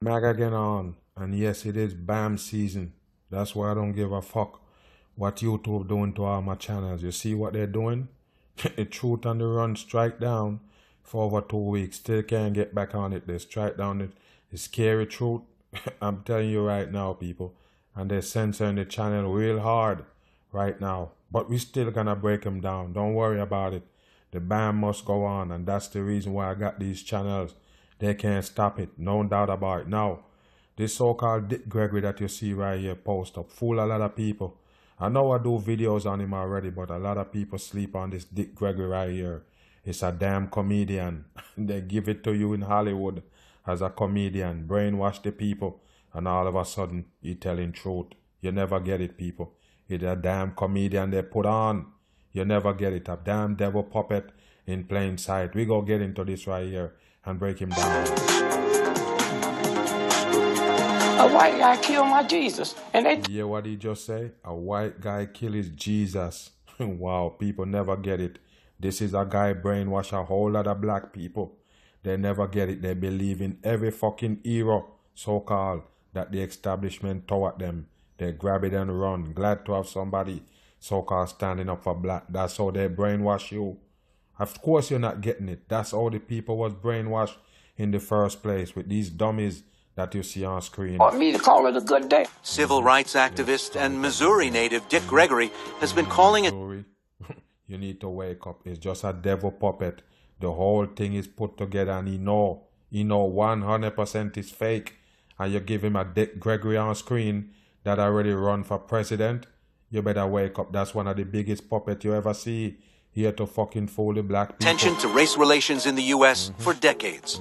Mag again on, and yes, it is BAM season. That's why I don't give a fuck what YouTube doing to all my channels. You see what they're doing? The Truth on the Run strike down for over 2 weeks. Still can't get back on it. They strike down the scary truth. I'm telling you right now, people. And they're censoring the channel real hard right now. But we still gonna break them down. Don't worry about it. The BAM must go on, and that's the reason why I got these channels. They can't stop it, no doubt about it. Now, this so-called Dick Gregory that you see right here post up, fool a lot of people. I know I do videos on him already, but a lot of people sleep on this Dick Gregory right here. It's a damn comedian. They give it to you in Hollywood as a comedian, brainwash the people, and all of a sudden, he telling truth. You never get it, people. It's a damn comedian they put on. You never get it. A damn devil puppet in plain sight. We go get into this right here and break him down. A white guy killed my Jesus. And they Yeah, what he just say? A white guy kill his Jesus. Wow, people never get it. This is a guy brainwash a whole lot of black people. They never get it. They believe in every fucking hero, so-called, that the establishment throw at them. They grab it and run. Glad to have somebody, so-called, standing up for black. That's how they brainwash you. Of course you're not getting it. That's how the people was brainwashed in the first place, with these dummies that you see on screen. want me to call it a good day. Civil rights activist and Missouri native Dick Gregory has been calling it. Missouri, you need to wake up. It's just a devil puppet. The whole thing is put together, and he know 100% is fake. And you give him a Dick Gregory on screen that already run for president. You better wake up. That's one of the biggest puppets you ever see. Here to fucking fool the black people. Attention to race relations in the U.S. for decades.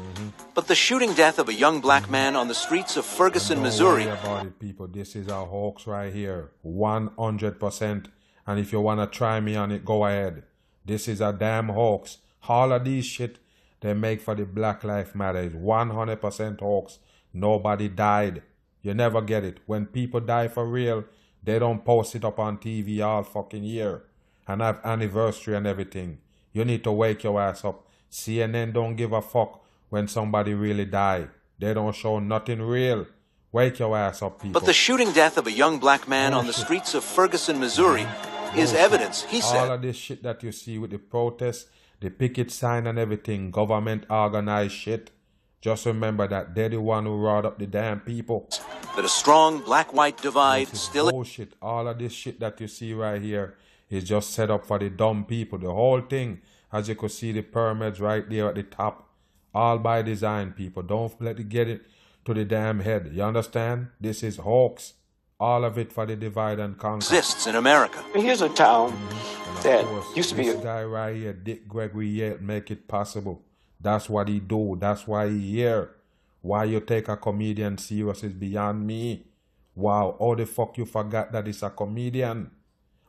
But the shooting death of a young black man on the streets of Ferguson, Missouri. Don't worry about it, people. This is a hoax right here. 100%. And if you want to try me on it, go ahead. This is a damn hoax. All of these shit they make for the Black Lives Matter is 100% hoax. Nobody died. You never get it. When people die for real, they don't post it up on TV all fucking year and have anniversary and everything. You need to wake your ass up. CNN don't give a fuck when somebody really die. They don't show nothing real. Wake your ass up, people. But the shooting death of a young black man on the streets of Ferguson, Missouri is evidence, he All said. of this shit that you see with the protests, the picket sign and everything, government organized shit. Just remember that they're the one who riled up the damn people. That a strong black-white divide This is still bullshit. All of this shit that you see right here is just set up for the dumb people. The whole thing, as you could see the pyramids right there at the top, all by design, people. Don't let it get it to the damn head. You understand? This is hoax. All of it for the divide and conquer. exists in America. Here's a town And of that course, used to be this a guy right here, Dick Gregory, yet make it possible. That's what he do. That's why he here. Why you take a comedian serious is beyond me. Wow, how the fuck you forgot that he's a comedian?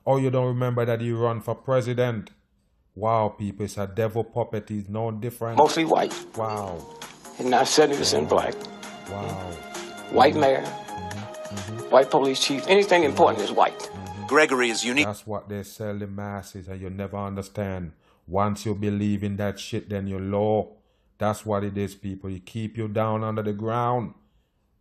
Oh, you don't remember that he run for president? Wow, people, it's a devil puppet. He's no different. mostly white Wow, and not 70% black. wow. White mayor, white police chief, anything important is white. Gregory is unique. That's what they sell the masses, and you never understand. Once you believe in that shit, then you're low. That's what it is, people. It keep you down under the ground.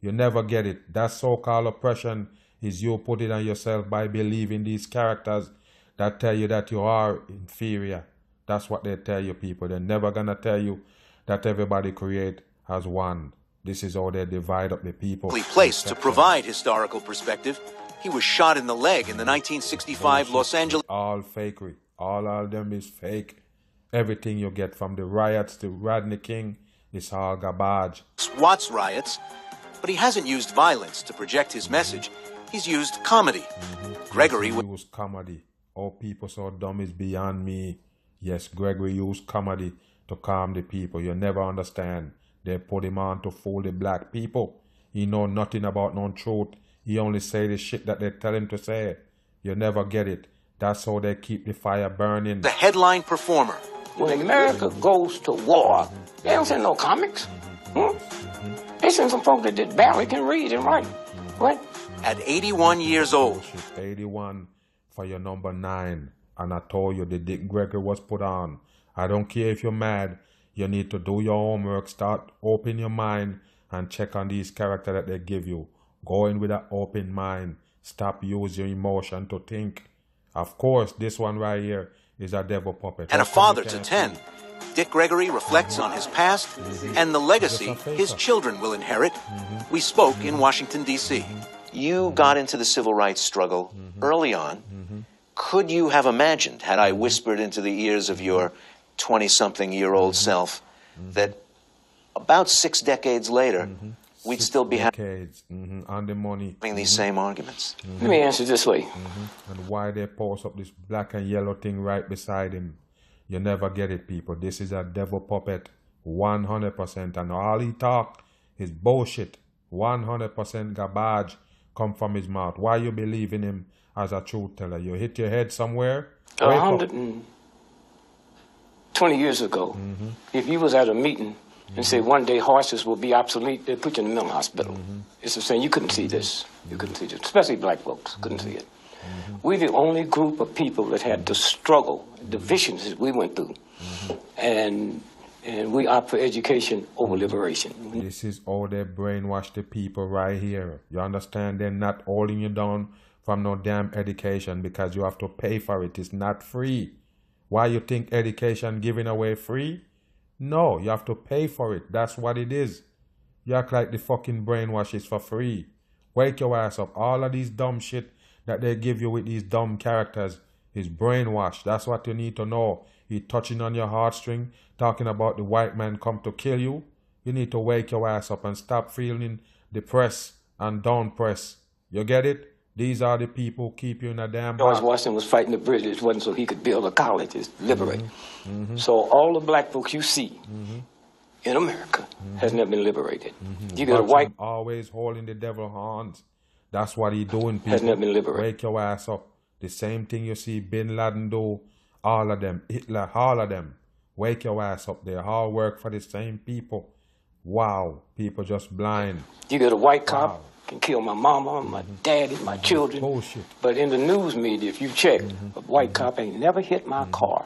You never get it. That so-called oppression is you put it on yourself by believing these characters that tell you that you are inferior. That's what they tell you, people. They're never gonna tell you that everybody create as one. This is how they divide up the people. Placed to provide historical perspective. He was shot in the leg in the 1965 Los Angeles. All fakery. All of them is fake. Everything you get from the riots to Rodney King is all garbage. Watts riots, but he hasn't used violence to project his message. He's used comedy. Gregory He used comedy. Oh, people so dumb is beyond me. Yes, Gregory used comedy to calm the people. You never understand. They put him on to fool the black people. He know nothing about no truth. He only say the shit that they tell him to say. You never get it. That's how they keep the fire burning. the headline performer. When America goes to war, they don't send no comics. They send some folk that barely can read and write. What? At 81 years old, Bullshit. 81 for your number 9. And I told you the Dick Gregory was put on. I don't care if you're mad. You need to do your homework. Start open your mind and check on these characters that they give you. Go in with an open mind. Stop using your emotion to think. Of course, this one right here is a devil puppet. And a father to 10. Dick Gregory reflects on his past and the legacy his children will inherit. We spoke in Washington, D.C. You got into the civil rights struggle early on. Could you have imagined, had I whispered into the ears of your 20-something-year-old self, that about 6 decades later, we'd still be having on the money these same arguments? Let me answer this way. And why they post up this black and yellow thing right beside him? You never get it, people. This is a devil puppet, 100%. And all he talk is bullshit. 100% garbage come from his mouth. Why you believe in him as a truth teller? You hit your head somewhere? 120 years ago, if you was at a meeting and say one day horses will be obsolete, they put you in the mental hospital. It's the same. You couldn't see this. You couldn't see this. Especially black folks couldn't see it. We're the only group of people that had the struggle, the visions that we went through. And we opt for education over liberation. This is how they brainwash the people right here. You understand? They're not holding you down from no damn education because you have to pay for it. It's not free. Why you think education giving away free? No, you have to pay for it. That's what it is. You act like the fucking brainwash is for free. Wake your ass up. All of these dumb shit that they give you with these dumb characters is brainwash. That's what you need to know. He touching on your heartstring, talking about the white man come to kill you. You need to wake your ass up and stop feeling depressed and down-pressed. You get it? These are the people who keep you in a damn box. George Washington was fighting the British. It wasn't so he could build a college. It's liberate. So all the black folks you see in America has never been liberated. You got a white... always holding the devil horns. That's what he doing, people. Has never been liberated. Wake your ass up. The same thing you see Bin Laden do, all of them, Hitler, all of them. Wake your ass up. They all work for the same people. Wow, people just blind. You got a white cop can kill my mama, my daddy, my children. Bullshit. But in the news media, if you check, a white cop ain't never hit my car.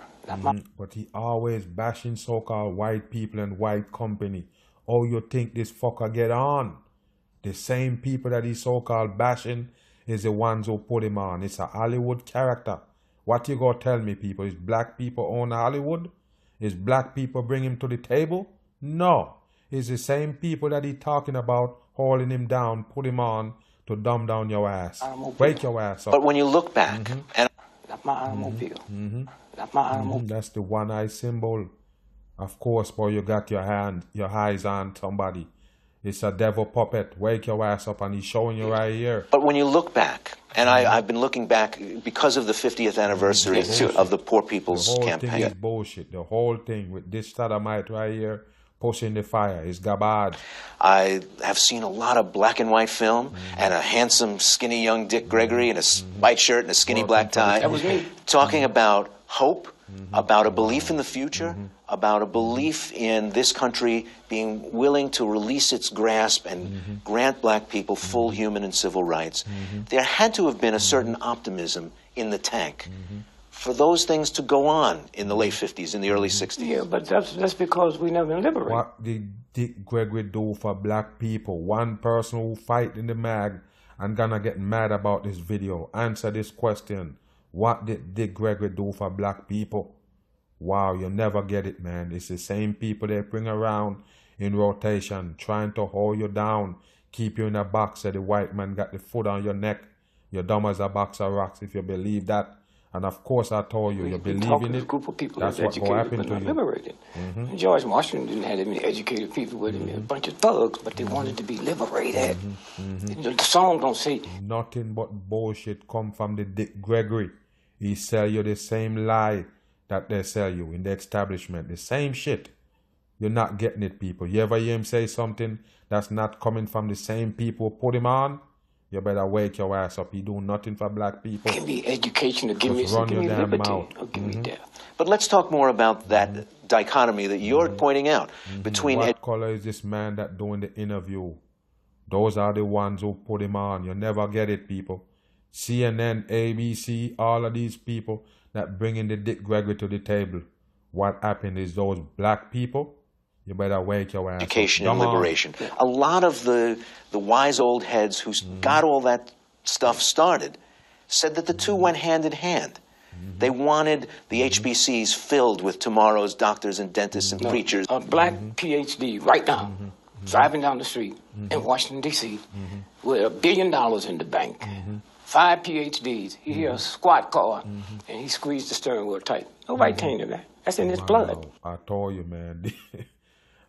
But he always bashing so-called white people and white company. Oh, you think this fucker get on? The same people that he's so-called bashing is the ones who put him on. It's a Hollywood character. What you gonna tell me, people? Is black people own Hollywood? Is black people bring him to the table? No. It's the same people that he talking about holding him down, put him on to dumb down your ass. Wake your ass up. But when you look back, and not my automobile. Not my automobile. That's the one-eye symbol. Of course, boy, you got your eyes on somebody. It's a devil puppet. Wake your ass up, and he's showing you right here. But when you look back, and I've been looking back because of the 50th anniversary of the Poor People's Campaign. The whole thing is bullshit. The whole thing with this sodomite right here pushing the fire is garbage. I have seen a lot of black and white film and a handsome, skinny young Dick Gregory in a white shirt and a skinny black tie. That was me. Talking about hope, about a belief in the future, about a belief in this country being willing to release its grasp and grant black people full human and civil rights. There had to have been a certain optimism in the tank for those things to go on in the late 50s, in the early 60s. Yeah, but that's because we never been liberated. What did Dick Gregory do for black people? One person who fight in the mag and gonna get mad about this video. Answer this question. What did Dick Gregory do for black people? Wow, you never get it, man. It's the same people they bring around in rotation, trying to hold you down, keep you in a box so the white man got the foot on your neck. You're dumb as a box of rocks if you believe that. And of course I told you, you believe in it. Group of people that's what will happen to you. Liberated. And George Washington didn't have that many educated people with him. A bunch of thugs, but they wanted to be liberated. The song don't say nothing but bullshit come from the Dick Gregory. He sell you the same lie that they sell you in the establishment. The same shit. You're not getting it, people. You ever hear him say something that's not coming from the same people who put him on? You better wake your ass up. He do nothing for black people. Give me education or give me liberty or give me death. But let's talk more about that dichotomy that you're pointing out between... What color is this man that doing the interview? Those are the ones who put him on. You never get it, people. CNN, ABC, all of these people that bringing the Dick Gregory to the table. What happened is those black people, You better wake your ass up. education and Come on. liberation. A lot of the wise old heads who got all that stuff started said that the two went hand in hand. They wanted the HBCs filled with tomorrow's doctors and dentists and preachers. A black PhD right now, driving down the street in Washington, D.C., with $1 billion in the bank, 5 PhDs. He hear a squat car, and he squeezed the steering wheel tight. Nobody came to that. That's in his blood. I told you, man.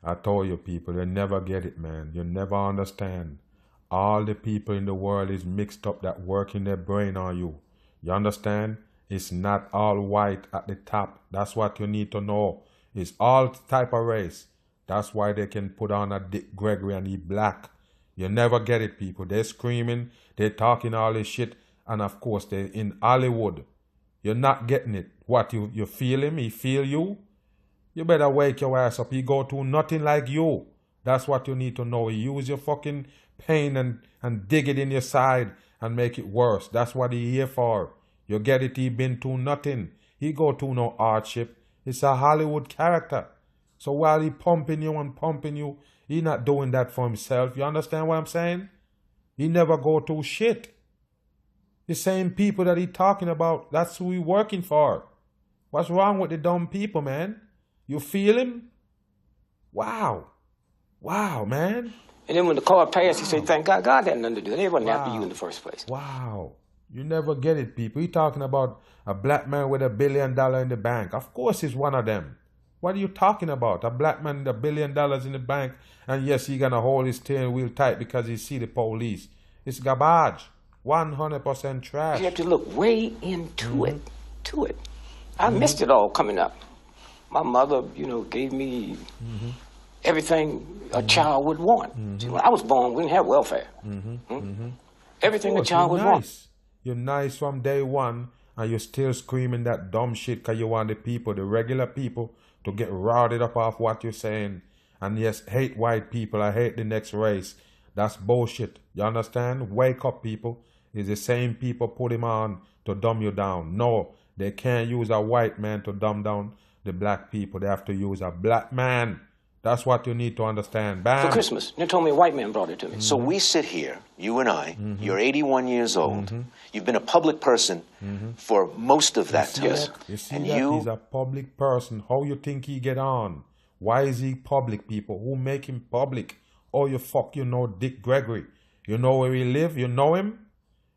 I told you, people, you never get it, man. You never understand. All the people in the world is mixed up that work in their brain on you. You understand? It's not all white at the top. That's what you need to know. It's all type of race. That's why they can put on a Dick Gregory and he black. You never get it, people. They're screaming. They're talking all this shit. And of course, they're in Hollywood. You're not getting it. What, you feel him? He feel you? You better wake your ass up. He go to nothing like you. That's what you need to know. He use your fucking pain and dig it in your side and make it worse. That's what he here for. You get it? He been to nothing. He go to no hardship. It's a Hollywood character. So while he pumping you, he not doing that for himself. You understand what I'm saying? He never go to shit. The same people that he talking about, that's who he working for. What's wrong with the dumb people, man? You feel him? Wow. Wow, man. And then when the car passed, he said, thank God. God had nothing to do. They wasn't after you in the first place. Wow. You never get it, people. He talking about a black man with $1 billion in the bank. Of course he's one of them. What are you talking about? A black man with $1 billion in the bank, and yes, he gonna hold his steering wheel tight because he see the police. It's garbage. 100% trash. You have to look way into it. I missed it all coming up. My mother, gave me everything a child would want. See, when I was born, we didn't have welfare. Everything a child would want. You're nice from day one, and you're still screaming that dumb shit because you want the people, the regular people, to get routed up off what you're saying. And yes, hate white people. I hate the next race. That's bullshit. You understand? Wake up, people. It's the same people put him on to dumb you down. No, they can't use a white man to dumb down the black people. They have to use a black man. That's what you need to understand. Bam. For Christmas. They told me a white man brought it to me. So we sit here, you and I, you're 81 years old. You've been a public person for most of that time. Yes. You see And that you- he's a public person. How you think he get on? Why is he public, people? Who make him public? Oh, you know Dick Gregory. You know where he live? You know him?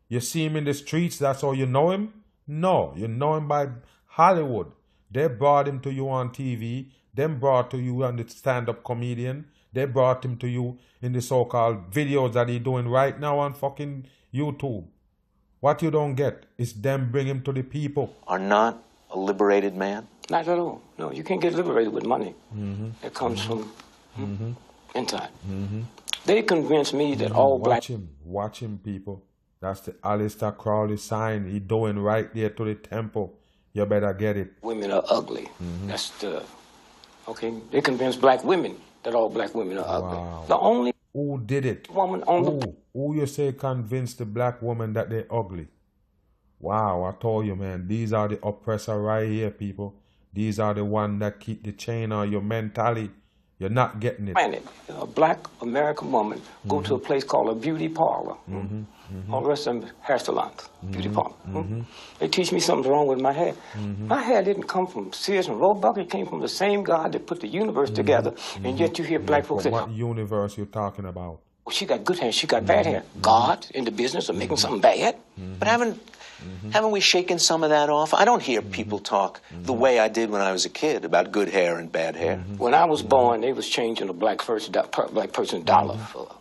You see him in the streets, that's how you know him? No, you know him by Hollywood. They brought him to you on TV. Them brought to you on the stand-up comedian. They brought him to you in the so-called videos that he doing right now on fucking YouTube. What you don't get is them bring him to the people. Are not a liberated man? Not at all. No, you can't get liberated with money. It comes from inside. They convinced me that all black... Watch him, people. That's the Aleister Crowley sign he doing right there to the temple. You better get it. women are ugly. That's the... Okay? They convinced black women that all black women are ugly. Wow. The only Who did it? woman on the... Who you say convinced the black woman that they're ugly? Wow, I told you, man. These are the oppressor right here, people. These are the one that keep the chain on your mentality. You're not getting it. planet. A black American woman go to a place called a beauty parlor. All the rest of them hair salons, beauty parlor. They teach me something's wrong with my hair. My hair didn't come from Sears and Roebuck. It came from the same God that put the universe together. And yet you hear black folks say, What universe you talking about? oh, she got good hair, she got bad hair. God in the business of making something bad? But haven't we shaken some of that off? I don't hear people talk the way I did when I was a kid about good hair and bad hair. When I was born, they was changing a black person's dollar for...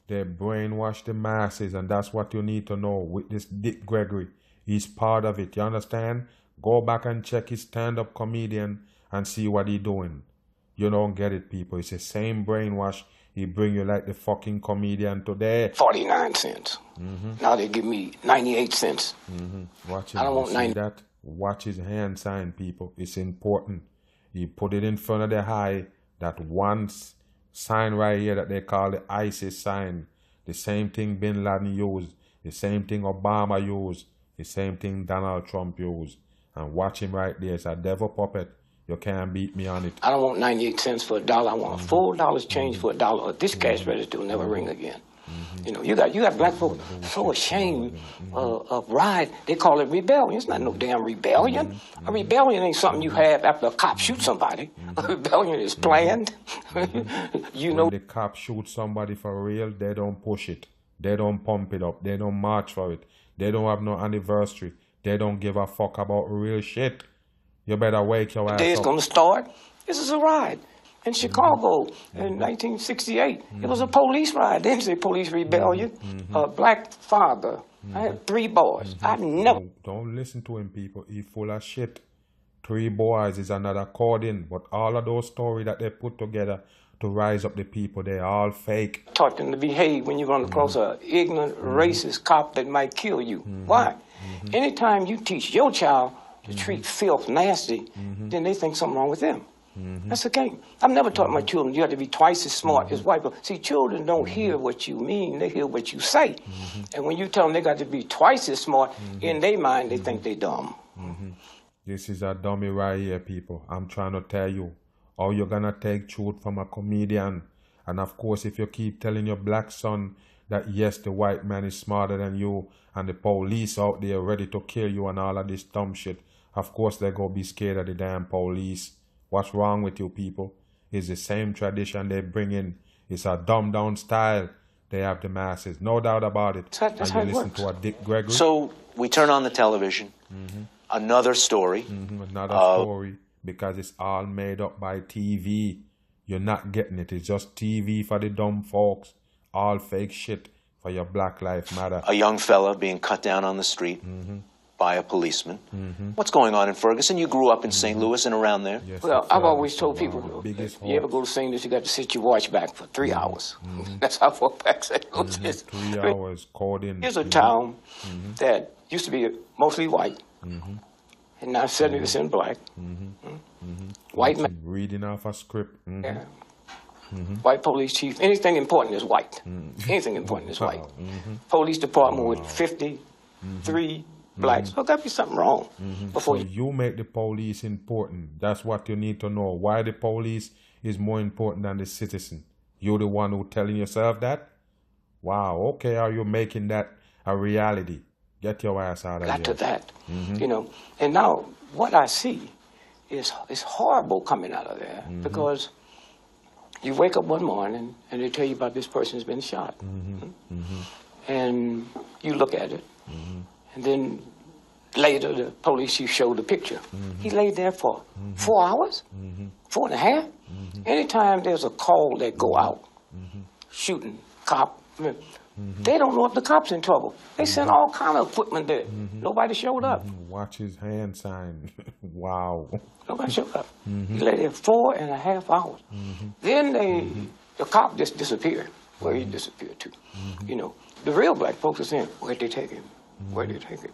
They brainwash the masses, and that's what you need to know with this Dick Gregory. He's part of it, you understand? Go back and check his stand-up comedian and see what he doing. You don't get it, people. It's the same brainwash. He bring you like the fucking comedian today. 49 cents. Now they give me 98 cents. Watch him. I don't You want see 90. that? Watch his hand sign, people. It's important. He put it in front of the eye. That one sign right here that they call the ISIS sign. The same thing Bin Laden used. The same thing Obama used. The same thing Donald Trump used. And watch him right there. It's a devil puppet. You can't beat me on it. I don't want 98 cents for a dollar. I want a full dollar's change for a dollar. Or this cash register will never ring again. You know, you got black folk so ashamed of riot. They call it rebellion. It's not no damn rebellion. A rebellion ain't something you have after a cop shoots somebody. A rebellion is planned. You know, when the cop shoots somebody for real, they don't push it. They don't pump it up. They don't march for it. They don't have no anniversary. They don't give a fuck about real shit. You better wake your ass up. The day is going to start. This is a riot. In Chicago in 1968, it was a police riot. They didn't say police rebellion. A black father. I had 3 boys. I never. Don't listen to him, people. He's full of shit. 3 boys is another cordon. But all of those stories that they put together to rise up the people, they're all fake. Taught them to behave when you run across an ignorant, racist cop that might kill you. Why? Anytime you teach your child to treat filth nasty, then they think something wrong with them. That's the game. I've never taught my children you have to be twice as smart as white people. See, children don't hear what you mean, they hear what you say. And when you tell them they got to be twice as smart, in their mind they think they dumb. This is a dummy right here, people. I'm trying to tell you. How you're gonna take truth from a comedian. And of course, if you keep telling your black son that yes, the white man is smarter than you and the police out there ready to kill you and all of this dumb shit, of course they're gonna be scared of the damn police. What's wrong with you people? It's the same tradition they bring in. It's a dumbed down style. They have the masses, no doubt about it. That's how and you it listen works. to a Dick Gregory. So we turn on the television, another story. Another story, because it's all made up by TV. You're not getting it. It's just TV for the dumb folks. All fake shit for your Black Lives Matter. A young fella being cut down on the street by a policeman. What's going on in Ferguson? You grew up in St. Louis and around there. Yes, Well, it's I've always it's told one of people, the biggest if you ever hoax. go to St. Louis, you got to sit your watch back for 3 hours. That's how far back St. Louis is. 3 hours called in. Here's a town that used to be mostly white, and now 70% black. White man, Reading off a script. yeah. White police chief. Anything important is white. Anything important is white. Police department with 53 blacks. So got to be something wrong before So you. you make the police important. That's what you need to know. Why the police is more important than the citizen. You're the one who telling yourself that? Wow, okay, are you making that a reality? Get your ass out of Got to here. that, you know. And now what I see is horrible coming out of there because you wake up one morning and they tell you about this person's been shot, and you look at it, and then later the police chief showed the picture. He laid there for 4 hours, 4.5. Anytime there's a call that go out, shooting cop. They don't know if the cop's in trouble. They sent all kind of equipment there. Nobody showed up. Watch his hand sign. Wow. Nobody showed up. He lay there 4.5 hours. Then the cop just disappeared. Where he disappeared to. You know, the real black folks are saying, where'd they take him? Where'd they take him?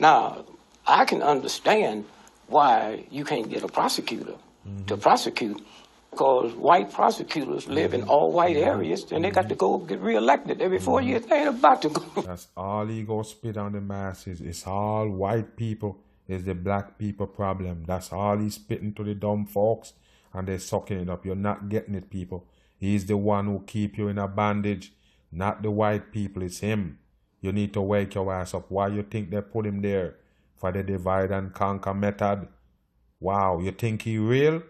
Now, I can understand why you can't get a prosecutor to prosecute, because white prosecutors live in all white areas and they got to go get reelected every 4 years. They ain't about to go. That's all he go spit on the masses. It's all white people. It's the black people problem. That's all he's spitting to the dumb folks, and they're sucking it up. You're not getting it, people. He's the one who keep you in a bandage, not the white people. It's him. You need to wake your ass up. Why you think they put him there? For the divide and conquer method? Wow, you think he real?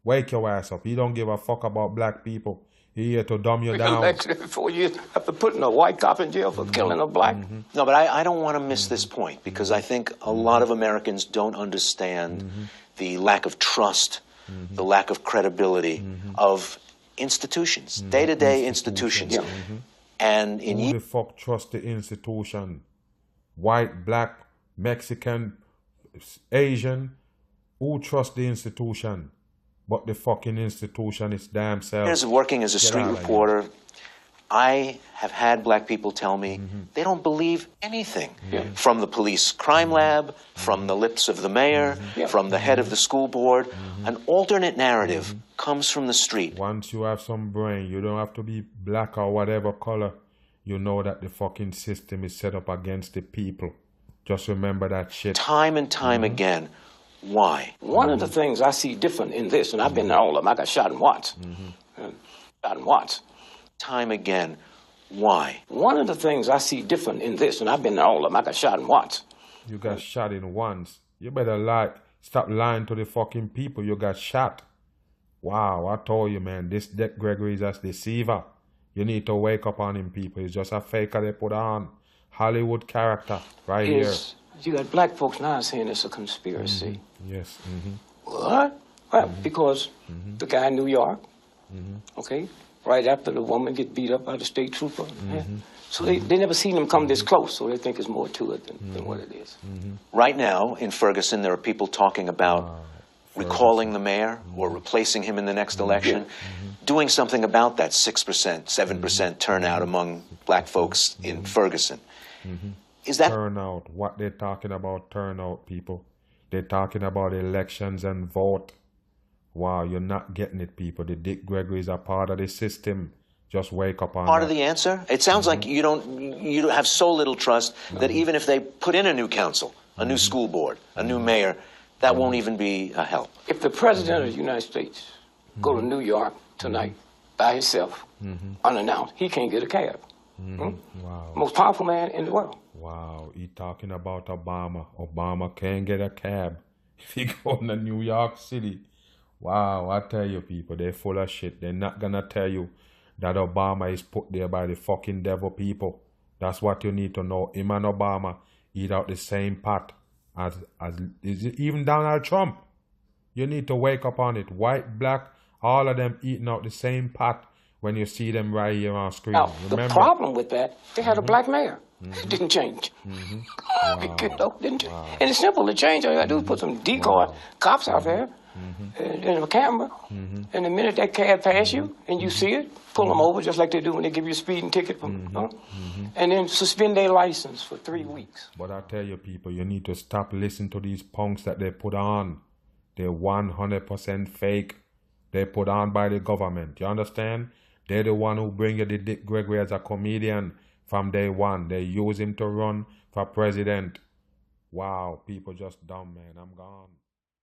Wake your ass up. He don't give a fuck about black people. He here to dumb you down. Reelected every 4 years after putting a white cop in jail for killing a black. No, but I don't want to miss this point because I think a lot of Americans don't understand the lack of trust, the lack of credibility of institutions, day-to-day institutions. And in Who the fuck trust the institution? White, black, Mexican, Asian. Who trust the institution? But the fucking institution is damn self. years of working as a street out of here. reporter, I have had black people tell me they don't believe anything from the police crime lab, from the lips of the mayor, from the head of the school board. An alternate narrative comes from the street. Once you have some brain, you don't have to be black or whatever color. You know that the fucking system is set up against the people. Just remember that shit. Time and time again, Why? One of the things I see different in this, and I've been in all of them, I got shot in Watts. Shot in Watts. Time again. Why? One of the things I see different in this, and I've been in all of them, I got shot in Watts. You got shot in once. You better stop lying to the fucking people. You got shot. Wow, I told you, man, this Dick Gregory is a deceiver. You need to wake up on him, people. He's just a faker they put on. Hollywood character right here. You got black folks now saying it's a conspiracy. Yes. What? Well, because the guy in New York, okay, right after the woman get beat up by the state trooper. Yeah. So they never seen him come this close, so they think there's more to it than what it is. Right now in Ferguson, there are people talking about recalling the mayor or replacing him in the next election, doing something about that 6%, 7% turnout among black folks in Ferguson. Is that turnout? What they're talking about turnout, people? They're talking about elections and vote. Wow, you're not getting it, people. The Dick Gregory is a part of the system. Just wake up on part of the answer? It sounds like you have so little trust that even if they put in a new council, a new school board, a new mayor, that won't even be a help. If the president of the United States go to New York tonight by himself, unannounced, he can't get a cab. Wow. Most powerful man in the world. Wow, he talking about Obama. Obama can't get a cab if he go to New York City. Wow, I tell you, people, they're full of shit. They're not gonna tell you that Obama is put there by the fucking devil, people. That's what you need to know. Him and Obama eat out the same pot as even Donald Trump. You need to wake up on it. White, black, all of them eating out the same pot when you see them right here on screen. Now, remember? the problem with that, they had a black mayor. It didn't change. You know, didn't change. And it's simple to change. All you got to do is put some decoy cops out there and a camera. And the minute that cab pass you and you see it, pull them over just like they do when they give you a speeding ticket. And then suspend their license for 3 weeks. But I tell you, people, you need to stop listening to these punks that they put on. They're 100% fake. They're put on by the government. You understand? They're the one who bring you the Dick Gregory as a comedian from day one. They use him to run for president. Wow, people just dumb, man. I'm gone.